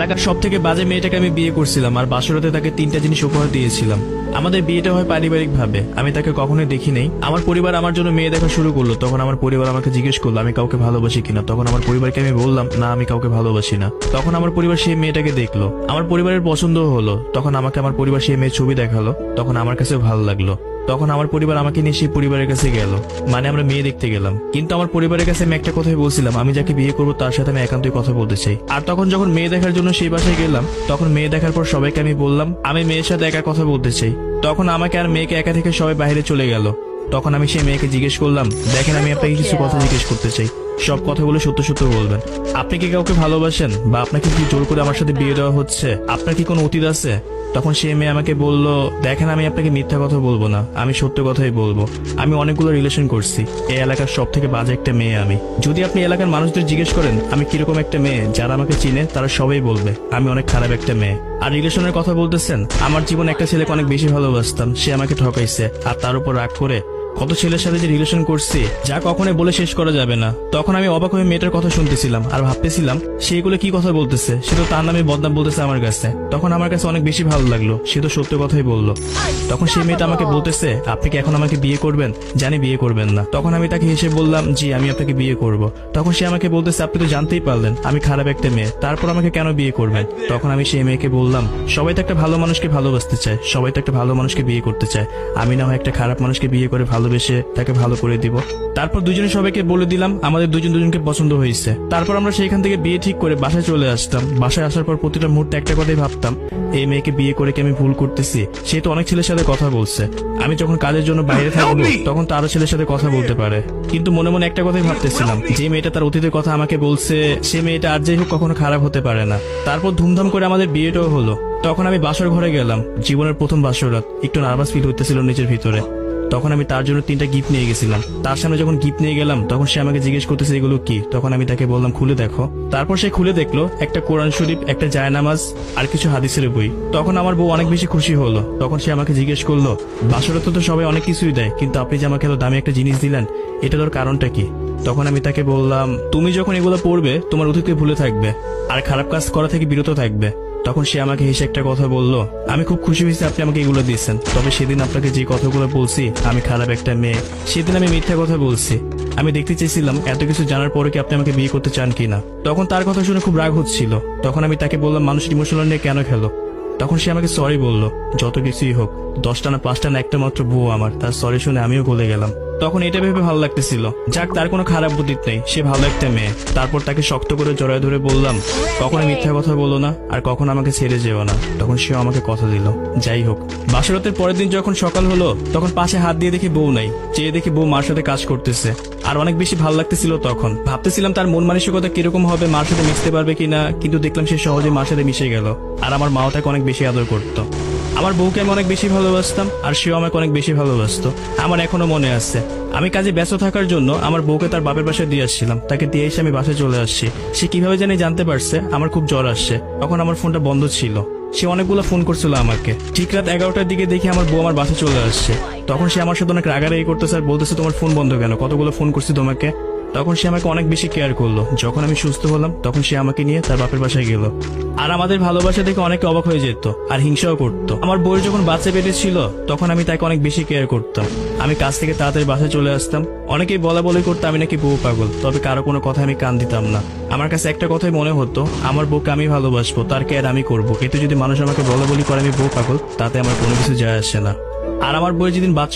এলাকার সব থেকে বাজে মেয়েটাকে আমি বিয়ে করছিলাম আর বাসরাতে তাকে 3টা জিনিস উপহার দিয়েছিলাম। আমাদের বিয়েটা হয় পারিবারিক ভাবে, আমি তাকে কখনোই দেখি নাই। আমার পরিবার আমার জন্য মেয়ে দেখা শুরু করলো, তখন আমার পরিবার আমাকে জিজ্ঞেস করলো আমি কাউকে ভালোবাসি কিনা। তখন আমার পরিবারকে আমি বললাম না, আমি কাউকে ভালোবাসি না। তখন আমার পরিবার সেই মেয়েটাকে দেখলো, আমার পরিবারের পছন্দ হলো। তখন আমাকে আমার পরিবার সেই মেয়ের ছবি দেখালো, তখন আমার কাছেও ভালো লাগলো। তখন আমার পরিবার আমাকে নিয়ে সেই পরিবারের কাছে গেল, মানে আমরা মেয়ে দেখতে গেলাম। কিন্তু আমার পরিবারের কাছে আমি একটা কথাই বলছিলাম, আমি যাকে বিয়ে করবো তার সাথে আমি একান্তই কথা বলতে চাই। আর তখন যখন মেয়ে দেখার জন্য সেই বাসায় গেলাম, তখন মেয়ে দেখার পর সবাইকে আমি বললাম আমি মেয়ের সাথে একা কথা বলতে চাই। তখন আমাকে আর মেয়েকে একা থেকে সবাই বাইরে চলে গেল। তখন আমি সেই মেয়েকে জিজ্ঞেস করলাম, দেখেন আমি আপনাকে কিছু কথা জিজ্ঞেস করতে চাই, সব কথাগুলো সত্য সত্য বলবেন। আপনি কি কাউকে ভালোবাসেন, বা আপনাকে কি জোর করে আমার সাথে বিয়ে দেওয়া হচ্ছে? আপনার কি কোনো অতীত আছে? তখন সেই মেয়ে আমাকে বলল, দেখেন আমি আপনাকে মিথ্যা কথা বলবো না, আমি সত্য কথাই বলবো। আমি অনেকগুলো রিলেশন করছি, এই এলাকার সব থেকে বাজে একটা মেয়ে আমি। যদি আপনি এলাকার মানুষদের জিজ্ঞেস করেন আমি কিরকম একটা মেয়ে, যারা আমাকে চিনে তারা সবাই বলবে আমি অনেক খারাপ একটা মেয়ে। আর রিলেশনের কথা বলতেছেন, আমার জীবনে একটা ছেলেকে অনেক বেশি ভালোবাসতাম, সে আমাকে ঠকাইছে। আর তার উপর রাগ করে কত ছেলের সাথে যে রিলেশন করছি যা কখনোই বলে শেষ করা যাবে না। তখন আমি অবাক হয়ে মেয়েটার কথা শুনতেছিলাম আর ভাবতেছিলাম সেগুলো কি কথা বলতেছে, সে তো তার নামে বদনাম বলতেছে আমার কাছে। তখন আমার কাছে অনেক বেশি ভালো লাগলো, সে তো সত্য কথাই বললো। তখন সেই মেয়েটা আমাকে বলতেছে আপনি কি এখন আমাকে বিয়ে করবেন? জানি বিয়ে করবেন না। তখন আমি তাকে হেসে বললাম জি আমি আপনাকে বিয়ে করব। তখন সে আমাকে বলতেছে আপনি তো জানতেই পারলেন আমি খারাপ একটা মেয়ে, তারপর আমাকে কেন বিয়ে করবেন? তখন আমি সেই মেয়েকে বললাম সবাই তো একটা ভালো মানুষকে ভালোবাসতে চায়, সবাই তো একটা ভালো মানুষকে বিয়ে করতে চায়, আমি না হয় একটা খারাপ মানুষকে বিয়ে করে ভালোবেসে তাকে ভালো করে দিব। তারপর দুজনে সবাইকে বলে দিলাম আমাদের দুজনকে পছন্দ হয়েছে। তারপর আমরা সেইখান থেকে বিয়ে ঠিক করে বাসায় চলে আসতাম। বাসায় আসার পর প্রতিটা মুহূর্তে একটা কথাই ভাবতাম, এই মেয়েকে বিয়ে করে কি আমি ভুল করতেছি? সে তো অনেক ছেলের সাথে কথা বলছে, আমি যখন কাজের জন্য বাইরে থাকবো তখন তারও ছেলের সাথে কথা বলতে পারে। কিন্তু মনে মনে একটা কথাই ভাবতেছিলাম, যে মেয়েটা তার অতীতের কথা আমাকে বলছে সে মেয়েটা আর যাই হোক কখনো খারাপ হতে পারে না। তারপর ধুমধাম করে আমাদের বিয়েটাও হলো। তখন আমি বাসর ঘরে গেলাম, জীবনের প্রথম বাসর রাত, একটু নার্ভাস ফিল হইতেছিল নিজের ভিতরে। তখন আমি তার জন্য 3টা গিফট নিয়ে গেছিলাম। তার সামনে যখন গিফট নিয়ে গেলাম তখন সে আমাকে জিজ্ঞেস করতেছে এগুলো কি। তখন আমি তাকে বললাম খুলে দেখো। তারপর সে খুলে দেখলো একটা কোরআন শরীফ, একটা জায়নামাজ আর কিছু হাদিসের বই। তখন আমার বউ অনেক বেশি খুশি হলো। তখন সে আমাকে জিজ্ঞেস করলো বাসরাতে তো সবাই অনেক কিছুই দেয়, কিন্তু আপনি যে আমাকে এত দামি একটা জিনিস দিলেন, এটা তোর কারণটা কি? তখন আমি তাকে বললাম তুমি যখন এগুলো পড়বে তোমার অতীতকে ভুলে থাকবে আর খারাপ কাজ করা থেকে বিরত থাকবে। তখন সে আমাকে হেসে একটা কথা বলল, আমি খুব খুশি হয়েছি আপনি আমাকে এগুলো দিয়েছেন, তবে সেদিন আপনাকে যে কথাগুলো বলছি আমি খারাপ একটা মেয়ে, সেদিন আমি মিথ্যা কথা বলছি। আমি দেখতে চেয়েছিলাম এত কিছু জানার পরে কি আপনি আমাকে বিয়ে করতে চান কিনা। তখন তার কথা শুনে খুব রাগ হচ্ছিল। তখন আমি তাকে বললাম মানুষের ইমোশনাল নিয়ে কেন খেলো? তখন সে আমাকে সরি বললো, যত কিছুই হোক 10টা না 5টা না একটা মাত্র বউ আমার, তার সরি শুনে আমিও গলে গেলাম। তখন এটা ভেবে ভালো লাগতেছিল, যাক তার কোনো খারাপ বুদ্ধিত নেই, সে ভালো একটা মেয়ে। তারপর তাকে শক্ত করে জড়ায় ধরে বললাম কখনো মিথ্যা কথা বলো না আর কখনো আমাকে ছেড়ে যেও না। তখন সেও আমাকে কথা দিল। যাই হোক বাসরাতের পরের দিন যখন সকাল হলো তখন পাশে হাত দিয়ে দেখি বউ নাই, চেয়ে দেখি বউ মার সাথে কাজ করতেছে। আর অনেক বেশি ভালো লাগতেছিল। তখন ভাবতেছিলাম তার মন মানসিকতা কিরকম হবে, মার সাথে মিশতে পারবে কিনা, কিন্তু দেখলাম সে সহজে মার সাথে মিশে গেল। আর আমার মাও তাকে অনেক বেশি আদর করতো। আমার বউকে আমি অনেক বেশি ভালোবাসতাম আর সেও আমাকে অনেক বেশি ভালোবাসতো। আমার এখনো মনে আছে, আমি কাজে ব্যস্ত থাকার জন্য আমার বউকে তার বাপের বাসায় দিয়ে আসছিলাম, তাকে দিয়ে এসে আমি বাসায় চলে আসছি। সে কিভাবে জানি জানতে পারছে আমার খুব জ্বর আসছে। তখন আমার ফোনটা বন্ধ ছিল, সে অনেকগুলো ফোন করছিল আমাকে। ঠিক রাত 11টার দিকে দেখি আমার বউ আমার বাসায় চলে আসছে। তখন সে আমার সাথে অনেক রাগারাগি করতেছে আর বলতেছে তোমার ফোন বন্ধ কেন, কতগুলো ফোন করছি তোমাকে। তখন সে আমাকে অনেক বেশি কেয়ার করলো। যখন আমি সুস্থ হলাম তখন সে আমাকে নিয়ে তার বাপের বাসায় গেল। আর আমাদের ভালোবাসা দেখে অনেকে অবাক হয়ে যেত আর হিংসাও করতো। আমার বউয়ের যখন বাচ্চা পেটে ছিল তখন আমি তাকে অনেক বেশি কেয়ার করতাম। আমি কাজ থেকে তাড়াতাড়ি বাসায় চলে আসতাম। অনেকেই বলা বলি করতো আমি নাকি বউ পাগল, তবে কারো কোনো কথা আমি কান দিতাম না। আমার কাছে একটা কথাই মনে হতো, আমার বউকে আমি ভালোবাসবো, তার কেয়ার আমি করবো। এতে যদি মানুষ আমাকে বলা বলি করে আমি বউ পাগল, তাতে আমার কোনো কিছু যায় আসে না। আর আমার বউয়ের যেদিন বাচ্চা